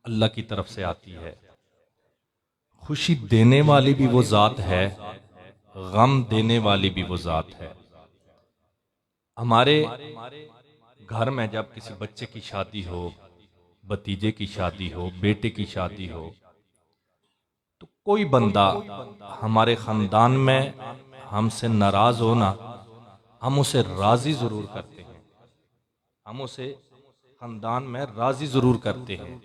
अल्लाह की तरफ से आती है। खुशी देने वाली भी वो ज़ात है, गम देने वाली भी वो ज़ात है। हमारे घर में जब किसी बच्चे की शादी हो, भतीजे की शादी हो, बेटे की शादी हो, तो कोई बंदा हमारे ख़ानदान में हमसे नाराज़ हो ना, हम उसे राज़ी ज़रूर करते हैं, हम उसे ख़ानदान में राज़ी ज़रूर करते हैं।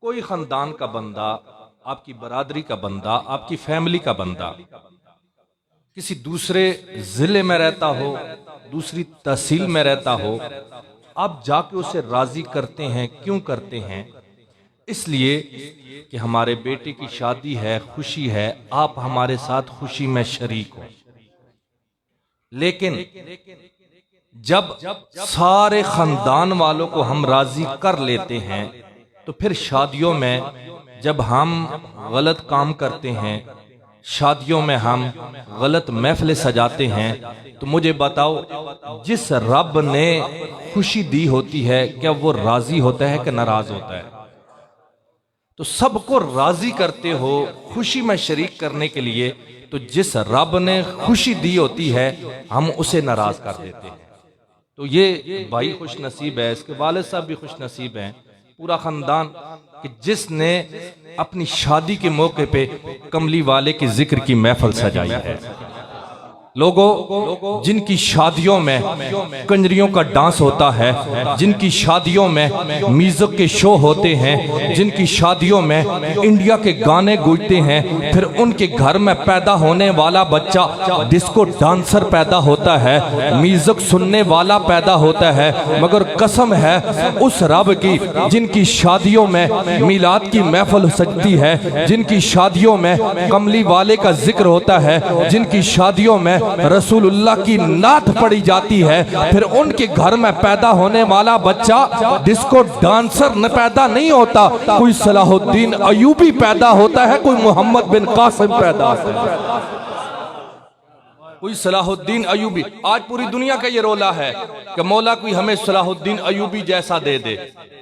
कोई ख़ानदान का बंदा, आपकी बरादरी का बंदा, आपकी फैमिली का बंदा किसी दूसरे ज़िले में रहता हो, दूसरी तहसील में रहता हो, आप जाके उसे राज़ी करते हैं। क्यों करते हैं? इसलिए कि हमारे बेटे की शादी है, खुशी है, आप हमारे साथ खुशी में शरीक हो। लेकिन जब सारे खानदान वालों को हम राज़ी कर लेते हैं, तो फिर शादियों में जब हम गलत काम करते हैं, शादियों में हम गलत महफिलें सजाते हैं, तो मुझे बताओ, जिस रब ने खुशी दी होती है, क्या वो राज़ी होता है कि नाराज़ होता है? तो सबको राज़ी करते हो खुशी में शरीक करने के लिए, तो जिस रब ने खुशी दी होती है, हम उसे नाराज़ कर देते हैं। तो ये भाई खुश नसीब है, इसके वालिद साहब भी खुश नसीब हैं, पूरा ख़ानदान, कि जिसने अपनी शादी के मौके पे कमली वाले के जिक्र की महफिल सजाई है। लोगों, जिनकी शादियों में कंजरियों का डांस होता है, जिनकी शादियों में म्यूजिक के शो होते हैं, जिनकी शादियों में इंडिया के गाने गूंजते हैं, फिर उनके घर में पैदा होने वाला बच्चा डिस्को डांसर पैदा होता है, म्यूजिक सुनने वाला पैदा होता है। मगर कसम है उस रब की जिनकी शादियों में मिलाद की महफिल सजती है, जिनकी शादियों में कमली वाले का जिक्र होता है, जिनकी शादियों में रसूलुल्लाह की नात पड़ी जाती है, फिर उनके घर में पैदा होने वाला बच्चा डिस्को डांसर न पैदा नहीं होता, कोई सलाहुद्दीन अयूबी पैदा होता है, कोई मोहम्मद बिन कासिम पैदा होता है, कोई सलाहुद्दीन अयूबी। आज पूरी दुनिया का ये रोला है कि मौला कोई हमें सलाहुद्दीन अयूबी जैसा दे दे।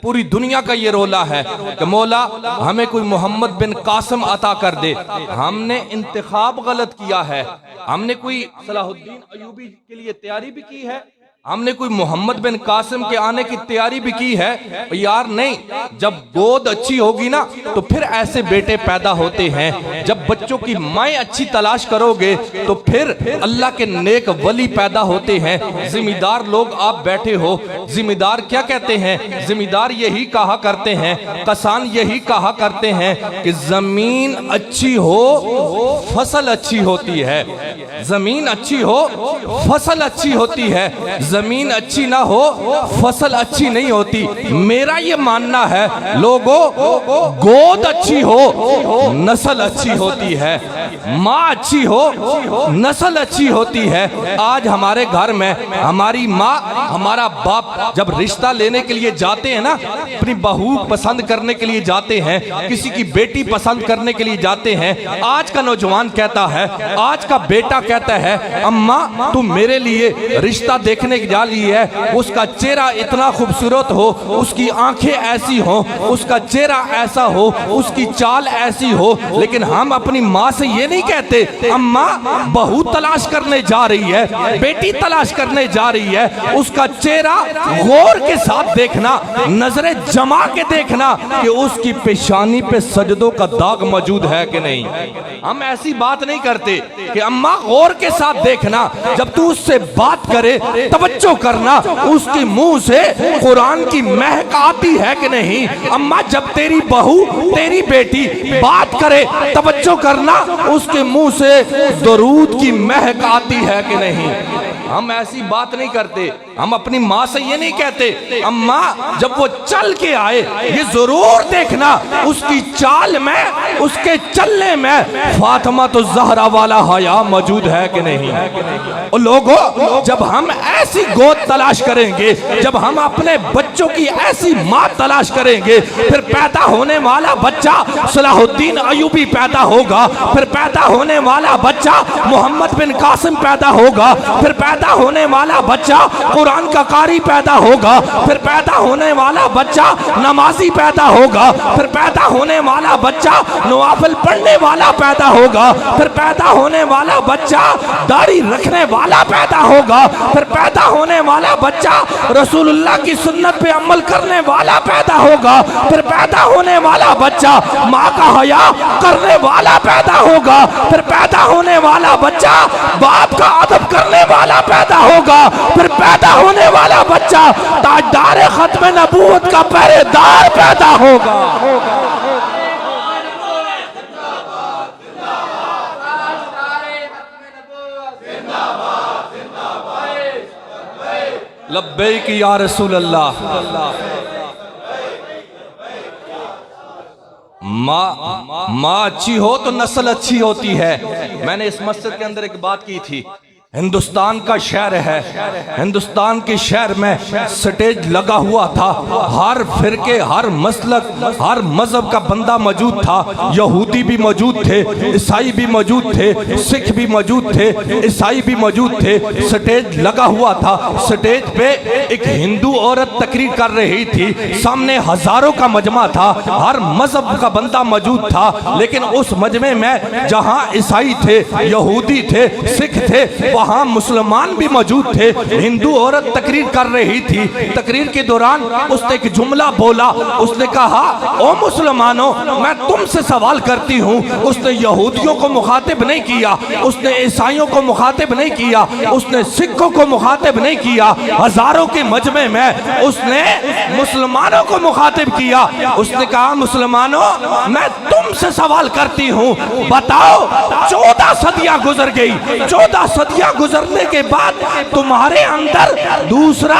पूरी दुनिया का ये रोला है कि मौला हमें कोई मोहम्मद बिन कासिम अता कर दे। हमने इंतखाब गलत किया है, हमने कोई सलाहुद्दीन अयूबी के लिए तैयारी भी की है, हमने कोई मोहम्मद बिन कासिम के आने की तैयारी भी की है यार। नहीं, जब गोद अच्छी होगी ना, तो फिर ऐसे बेटे पैदा होते हैं। जब बच्चों की माएँ अच्छी तलाश करोगे, तो फिर अल्लाह के नेक वली पैदा होते हैं। जिम्मेदार लोग आप बैठे हो, जिम्मेदार क्या कहते हैं? जिम्मेदार यही कहा करते हैं, किसान यही कहा करते हैं कि जमीन अच्छी हो फसल अच्छी होती है, जमीन अच्छी हो फसल अच्छी होती है, जमीन अच्छी ना हो फसल अच्छी नहीं होती। मेरा ये मानना है लोगों, गोद अच्छी हो नस्ल अच्छी होती है, माँ अच्छी हो नस्ल अच्छी होती है। आज हमारे घर में हमारी माँ हमारा बाप जब रिश्ता लेने के लिए जाते हैं ना, अपनी बहू पसंद करने के लिए जाते हैं, किसी की बेटी पसंद करने के लिए जाते हैं, आज का नौजवान कहता है, आज का बेटा कहता है, अम्मा तुम मेरे लिए रिश्ता देखने जा ली है, उसका चेहरा इतना खूबसूरत हो, उसकी आंखें ऐसी हो, उसका चेहरा ऐसा हो, उसकी चाल ऐसी हो। लेकिन हम अपनी माँ से ये नहीं कहते, अम्मा बहू तलाश करने जा रही है, बेटी तलाश करने जा रही है, उसका चेहरा गौर के साथ देखना, नजरें जमा के देखना कि उसकी पेशानी पे सजदों का दाग मौजूद है कि नहीं। हम ऐसी बात नहीं करते कि अम्मा गौर के साथ देखना, जब तू उससे बात करे तवज्जो करना, उसके मुंह से कुरान की महक आती है कि नहीं। अम्मा जब तेरी बहू तेरी बेटी बात करे तवज्जो करना, उसके मुंह से दरूद की महक आती है कि नहीं। हम ऐसी बात नहीं करते। हम अपनी माँ से ये नहीं कहते, अम्मा जब वो चल के आए ये जरूर देखना उसकी चाल में, उसके चलने में फातिमा तो ज़हरा वाला हया मौजूद है कि नहीं। और लोगों, जब हम ऐसी गोद तलाश करेंगे, जब हम अपने बच्चों की ऐसी माँ तलाश करेंगे, फिर पैदा होने वाला बच्चा सलाहुद्दीन अयूबी पैदा होगा, फिर पैदा होने वाला बच्चा मोहम्मद बिन कासिम पैदा होगा, फिर पैदा पैदा होने वाला बच्चा कुरान का कारी पैदा होगा, फिर पैदा होने वाला बच्चा नमाजी पैदा होगा, फिर पैदा होने वाला बच्चा नवाफिल पढ़ने वाला पैदा होगा, फिर पैदा होने वाला बच्चा दाढ़ी रखने वाला पैदा होगा, फिर पैदा होने वाला बच्चा रसूलुल्लाह की सुन्नत पे अमल करने वाला पैदा होगा, फिर पैदा होने वाला बच्चा माँ का हया करने वाला पैदा होगा, फिर पैदा होने वाला बच्चा बाप का अदब करने वाला पैदा होगा, फिर पैदा होने वाला बच्चा ताजदार खत्म नबूवत का पहरेदार पैदा होगा। लब्बैक या रसूल अल्लाह। माँ अच्छी हो तो नस्ल अच्छी होती है। मैंने इस मस्जिद के अंदर एक बात की थी, हिंदुस्तान का शहर है, हिंदुस्तान के शहर में स्टेज लगा हुआ था, हर फिरके, हर मसलक, हर मजहब का बंदा मौजूद था। यहूदी भी मौजूद थे, ईसाई भी मौजूद थे, सिख भी मौजूद थे, ईसाई भी मौजूद थे। स्टेज लगा हुआ था, स्टेज पे एक हिंदू औरत तकरीर कर रही थी, सामने हजारों का मजमा था, हर मजहब का बंदा मौजूद था। लेकिन उस मजमे में जहां ईसाई थे, यहूदी थे, सिख थे, वहां मुसलमान भी मौजूद थे। हिंदू औरत तकरीर कर रही थी, तकरीर के दौरान उसने एक जुमला बोला, उसने कहा, ओ मुसलमानों, मैं तुमसे सवाल करती हूँ। उसने यहूदियों को मुखातिब नहीं किया, उसने ईसाइयों को मुखातिब नहीं किया, उसने सिखों को मुखातिब नहीं किया, हजारों के मजमे में उसने मुसलमानों को मुखातिब किया। उसने कहा, मुसलमानों, मैं तुमसे सवाल करती हूँ, बताओ 14 सदियां गुजर गई, 14 सदियां गुजरने के बाद तुम्हारे अंदर दूसरा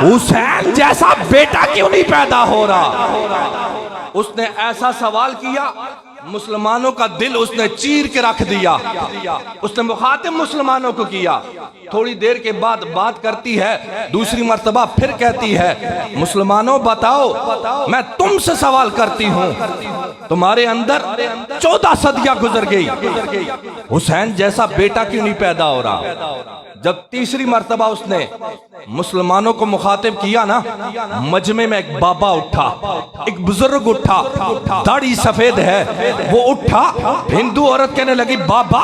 हुसैन जैसा बेटा क्यों नहीं पैदा हो रहा? उसने ऐसा सवाल किया, मुसलमानों का दिल उसने चीर के रख दिया। उसने मुखातिब मुसलमानों को किया। थोड़ी देर के बाद बात करती है, दूसरी मर्तबा फिर कहती है, मुसलमानों बताओ, मैं तुमसे सवाल करती हूँ, तुम्हारे अंदर 14 सदियां गुजर गई, हुसैन जैसा बेटा क्यों नहीं पैदा हो रहा? जब तीसरी मर्तबा उसने मुसलमानों को मुखातिब किया ना, मजमे में एक बाबा उठा, एक बुजुर्ग उठा, दाढ़ी सफेद है, वो उठा। हिंदू औरत कहने लगी, बाबा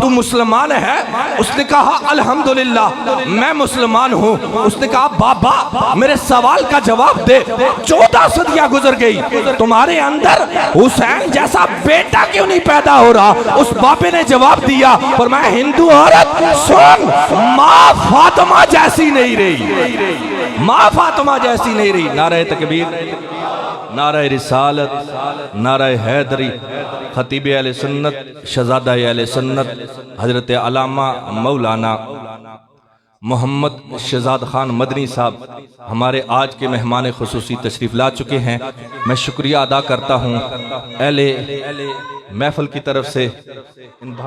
तू मुसलमान है? उसने कहा, अल्हम्दुलिल्लाह मैं मुसलमान हूँ। उसने कहा, बाबा मेरे सवाल का जवाब दे, 14 सदियां गुजर गई, तुम्हारे अंदर हुसैन जैसा बेटा क्यों नहीं पैदा हो रहा? उस बाबे ने जवाब दिया, पर मैं हिंदू औरत सुन, माँ फातिमा जैसी नहीं रही, माँ फातिमा जैसी नहीं रही। नारे तकबीर, नारे रिसालत, नारे हैदरी। खतीब अहले सुन्नत, शहजादा अहले सुन्नत हजरत अल्लामा मौलाना मोहम्मद शहजाद खान मदनी साहब हमारे आज के मेहमान खुसूसी तशरीफ ला चुके हैं। मैं शुक्रिया अदा करता हूँ अहले महफिल की तरफ से इन भाई